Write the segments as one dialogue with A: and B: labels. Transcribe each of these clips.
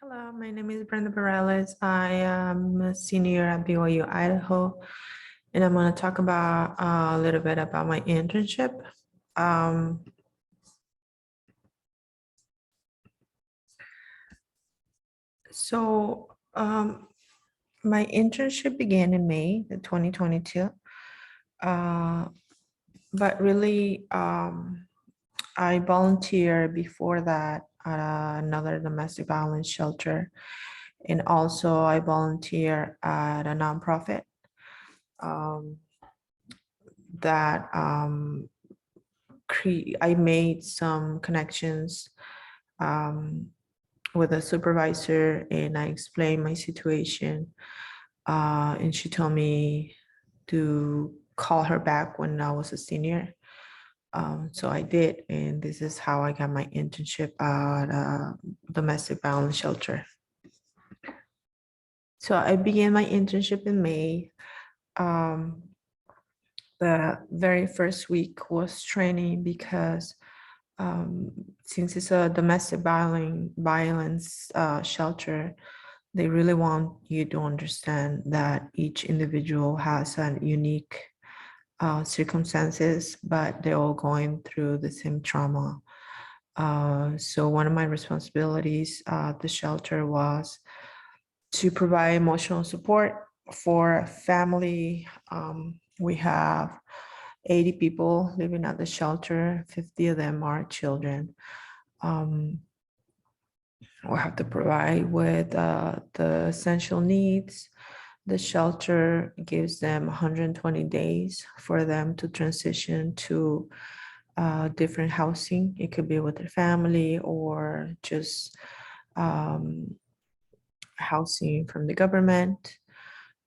A: Hello, my name is Brenda Perales. I am a senior at BYU, Idaho, and I'm going to talk about a little bit about my internship. Um, so my internship began in May 2022, but really I volunteered before that at another domestic violence shelter, and also I volunteer at a nonprofit. That I made some connections with a supervisor, and I explained my situation, and she told me to call her back when I was a senior. So I did, and this is how I got my internship at a domestic violence shelter. So I began my internship in May. The very first week was training because since it's a domestic violence shelter, they really want you to understand that each individual has a unique circumstances, but they're all going through the same trauma. So one of my responsibilities at the shelter was to provide emotional support for family. We have 80 people living at the shelter, 50 of them are children. We have to provide with the essential needs. The shelter gives them 120 days for them to transition to different housing. It could be with their family or just housing from the government.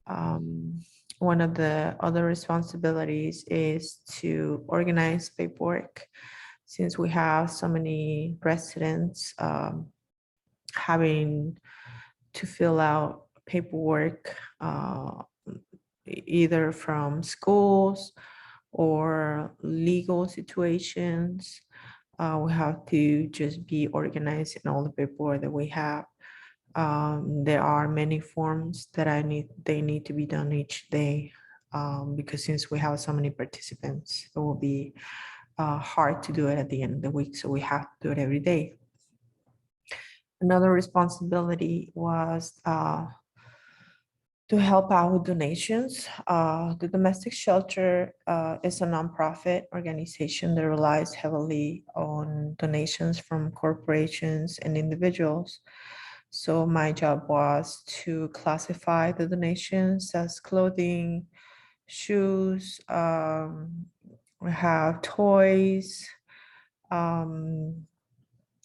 A: One of the other responsibilities is to organize paperwork. Since we have so many residents having to fill out paperwork, either from schools or legal situations, we have to just be organized in all the paperwork that we have. There are many forms that they need to be done each day, because since we have so many participants, it will be hard to do it at the end of the week. So we have to do it every day. Another responsibility was to help out with donations. The domestic shelter is a nonprofit organization that relies heavily on donations from corporations and individuals. So my job was to classify the donations as clothing, shoes, we have toys,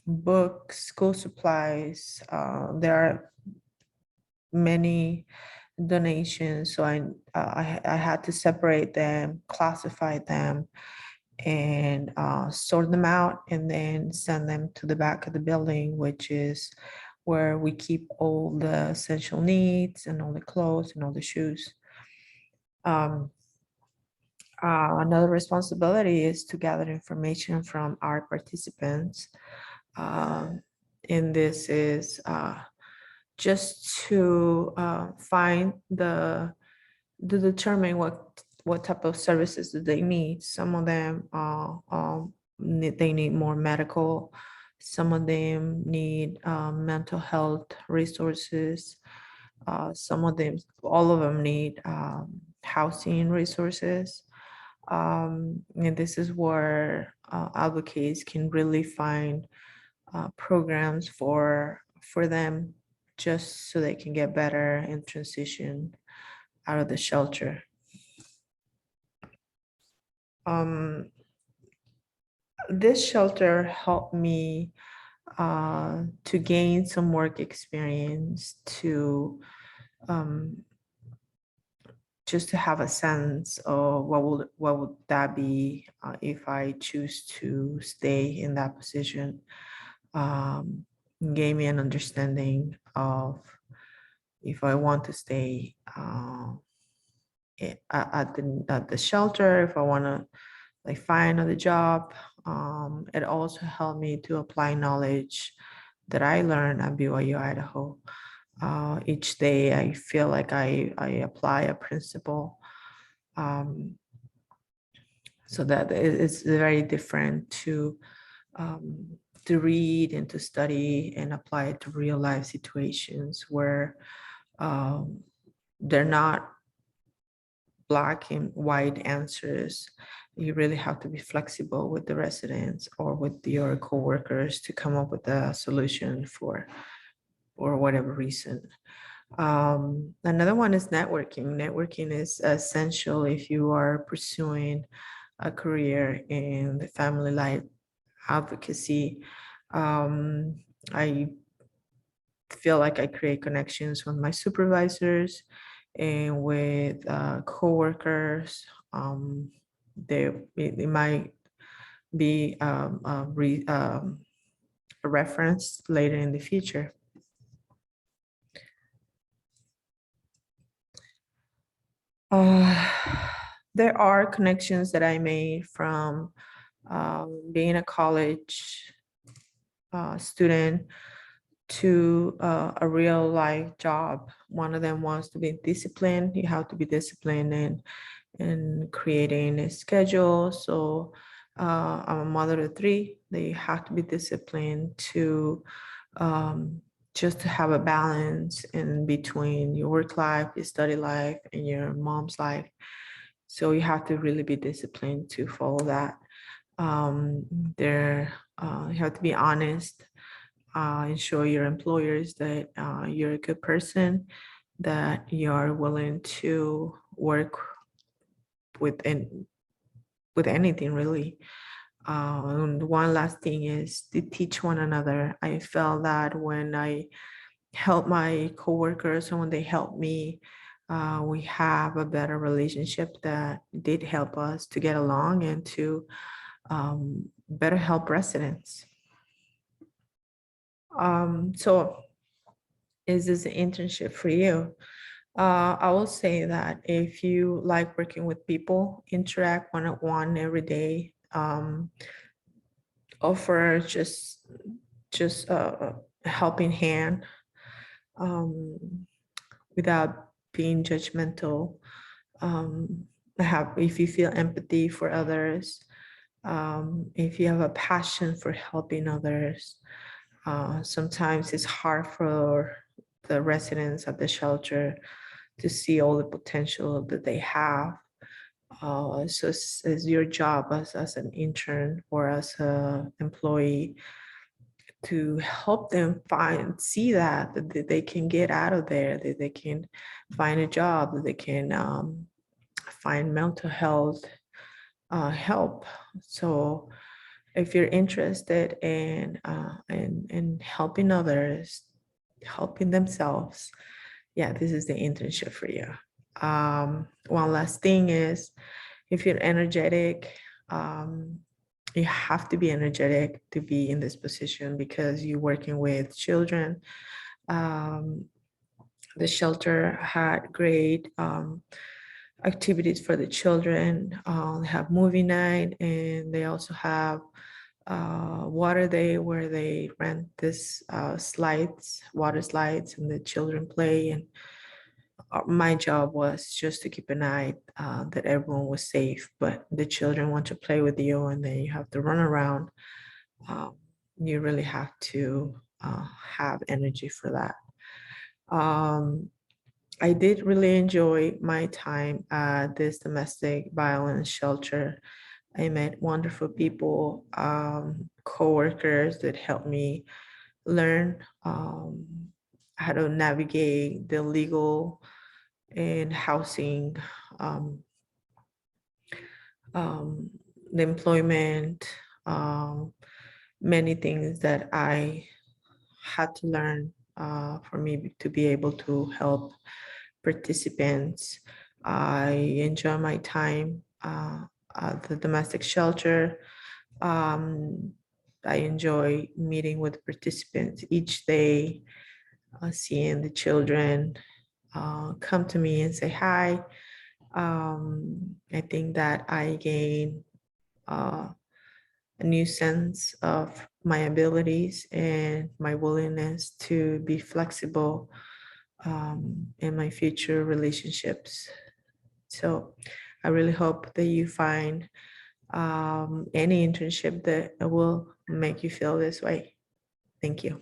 A: books, school supplies. There are many donations, so I had to separate them, classify them, and sort them out, and then send them to the back of the building, which is where we keep all the essential needs and all the clothes and all the shoes. Another responsibility is to gather information from our participants. And this is just to find to determine what type of services do they need. Some of them they need more medical. Some of them need mental health resources. Some of them, all of them need housing resources. And this is where advocates can really find programs for them, just so they can get better and transition out of the shelter. This shelter helped me to gain some work experience, to just to have a sense of what would that be if I choose to stay in that position. Gave me an understanding of if I want to stay at the shelter, if I want to like find another job. It also helped me to apply knowledge that I learned at BYU, Idaho. Each day I feel like I apply a principle. So that it's very different to read and to study and apply it to real life situations where they're not black and white answers. You really have to be flexible with the residents or with your coworkers to come up with a solution for whatever reason. Another one is networking. Networking is essential if you are pursuing a career in the family life advocacy. I feel like I create connections with my supervisors and with coworkers. They might be a reference later in the future. There are connections that I made from being a college student to a real life job. One of them was to be disciplined. You have to be disciplined in creating a schedule. So I'm a mother of three. They have to be disciplined to just to have a balance in between your work life, your study life, and your mom's life. So you have to really be disciplined to follow that. You have to be honest, and show your employers that you're a good person, that you're willing to work with anything really. And one last thing is to teach one another. I felt that when I help my coworkers and when they help me, we have a better relationship that did help us to get along and to better help residents. So is this an internship for you? I will say that if you like working with people, interact one-on-one every day, offer just a helping hand without being judgmental. If you feel empathy for others, if you have a passion for helping others, sometimes it's hard for the residents at the shelter to see all the potential that they have. So it's your job as an intern or as an employee to help them see that they can get out of there, that they can find a job, that they can find mental health help. So if you're interested in helping others, helping themselves, yeah, this is the internship for you. One last thing is, if you're energetic, you have to be energetic to be in this position because you're working with children. The shelter had great activities for the children. They have movie night, and they also have water day where they rent this water slides, and the children play. And my job was just to keep an eye that everyone was safe, but the children want to play with you and then you have to run around. You really have to have energy for that. I did really enjoy my time at this domestic violence shelter. I met wonderful people, co-workers that helped me learn how to navigate the legal and housing, the employment, many things that I had to learn for me to be able to help participants. I enjoy my time at the domestic shelter. I enjoy meeting with participants each day, seeing the children come to me and say hi. I think that I gain a new sense of my abilities and my willingness to be flexible in my future relationships. So I really hope that you find any internship that will make you feel this way. Thank you.